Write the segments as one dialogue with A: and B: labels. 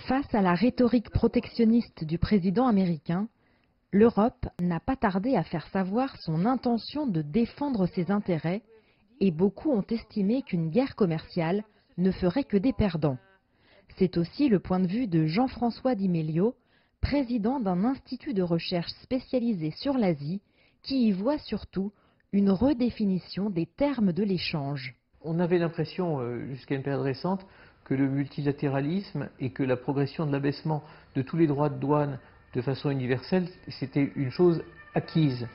A: Face à la rhétorique protectionniste du président américain, l'Europe n'a pas tardé à faire savoir son intention de défendre ses intérêts et beaucoup ont estimé qu'une guerre commerciale ne ferait que des perdants. C'est aussi le point de vue de Jean-François Di Meglio, président d'un institut de recherche spécialisé sur l'Asie, qui y voit surtout une redéfinition des termes de l'échange.
B: On avait l'impression, jusqu'à une période récente, que le multilatéralisme et que la progression de l'abaissement de tous les droits de douane de façon universelle, c'était une chose acquise.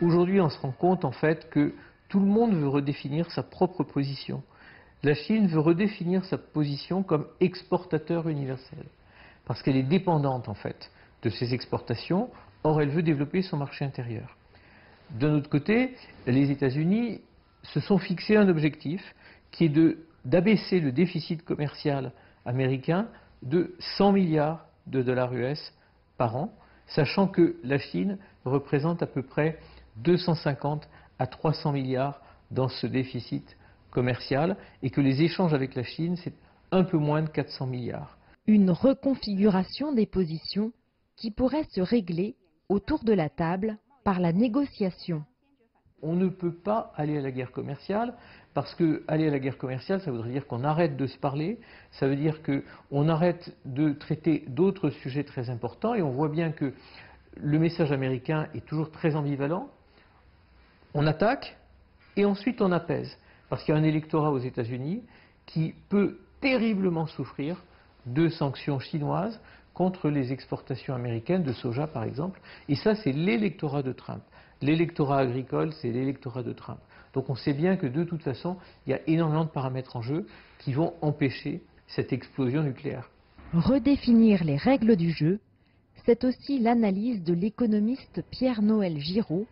B: Aujourd'hui, on se rend compte en fait que tout le monde veut redéfinir sa propre position. La Chine veut redéfinir sa position comme exportateur universel, parce qu'elle est dépendante en fait de ses exportations, or elle veut développer son marché intérieur. D'un autre côté, les États-Unis se sont fixés un objectif qui est d'abaisser le déficit commercial américain de 100 milliards de dollars US par an, sachant que la Chine représente à peu près 250 à 300 milliards dans ce déficit commercial et que les échanges avec la Chine, c'est un peu moins de 400 milliards.
A: Une reconfiguration des positions qui pourrait se régler autour de la table par la négociation.
B: On ne peut pas aller à la guerre commerciale parce que aller à la guerre commerciale, ça voudrait dire qu'on arrête de se parler, ça veut dire qu'on arrête de traiter d'autres sujets très importants et on voit bien que le message américain est toujours très ambivalent. On attaque et ensuite on apaise parce qu'il y a un électorat aux États-Unis qui peut terriblement souffrir de sanctions chinoises contre les exportations américaines de soja par exemple, et ça c'est l'électorat de Trump. L'électorat agricole, c'est l'électorat de Trump. Donc on sait bien que de toute façon, il y a énormément de paramètres en jeu qui vont empêcher cette explosion nucléaire.
A: Redéfinir les règles du jeu, c'est aussi l'analyse de l'économiste Pierre-Noël Giraud,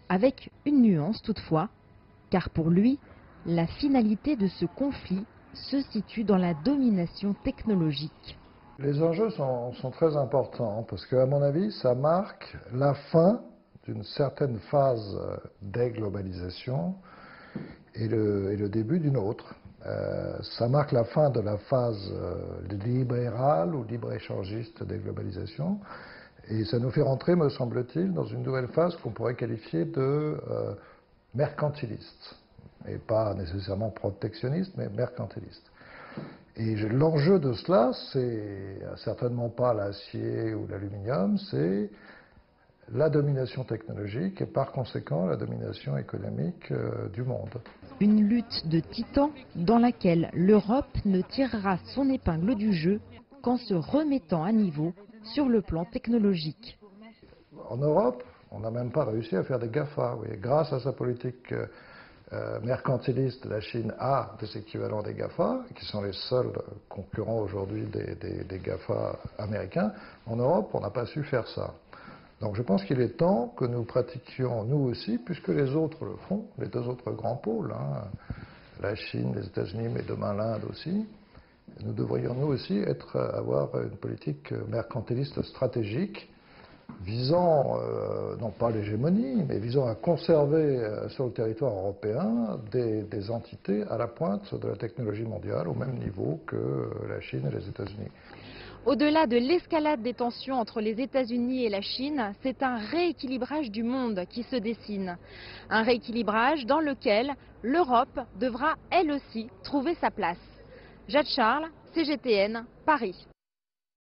A: avec une nuance toutefois, car pour lui, la finalité de ce conflit se situe dans la domination technologique.
C: Les enjeux sont très importants parce qu'à mon avis, ça marque la fin d'une certaine phase déglobalisation et le début d'une autre. Ça marque la fin de la phase libérale ou libre-échangiste déglobalisation et ça nous fait rentrer, me semble-t-il, dans une nouvelle phase qu'on pourrait qualifier de mercantiliste. Et pas nécessairement protectionniste, mais mercantiliste. Et l'enjeu de cela, c'est certainement pas l'acier ou l'aluminium, c'est la domination technologique et par conséquent la domination économique du monde.
A: Une lutte de titans dans laquelle l'Europe ne tirera son épingle du jeu qu'en se remettant à niveau sur le plan technologique.
C: En Europe, on n'a même pas réussi à faire des GAFA. Oui. Grâce à sa politique mercantiliste, la Chine a des équivalents des GAFA, qui sont les seuls concurrents aujourd'hui des GAFA américains. En Europe, on n'a pas su faire ça. Donc je pense qu'il est temps que nous pratiquions nous aussi, puisque les autres le font, les deux autres grands pôles, la Chine, les États-Unis, mais demain l'Inde aussi. Nous devrions nous aussi avoir une politique mercantiliste stratégique visant, non pas l'hégémonie, mais visant à conserver sur le territoire européen des entités à la pointe de la technologie mondiale, au même niveau que la Chine et les États-Unis.
A: Au-delà de l'escalade des tensions entre les États-Unis et la Chine, c'est un rééquilibrage du monde qui se dessine. Un rééquilibrage dans lequel l'Europe devra elle aussi trouver sa place. Jade Charles, CGTN, Paris.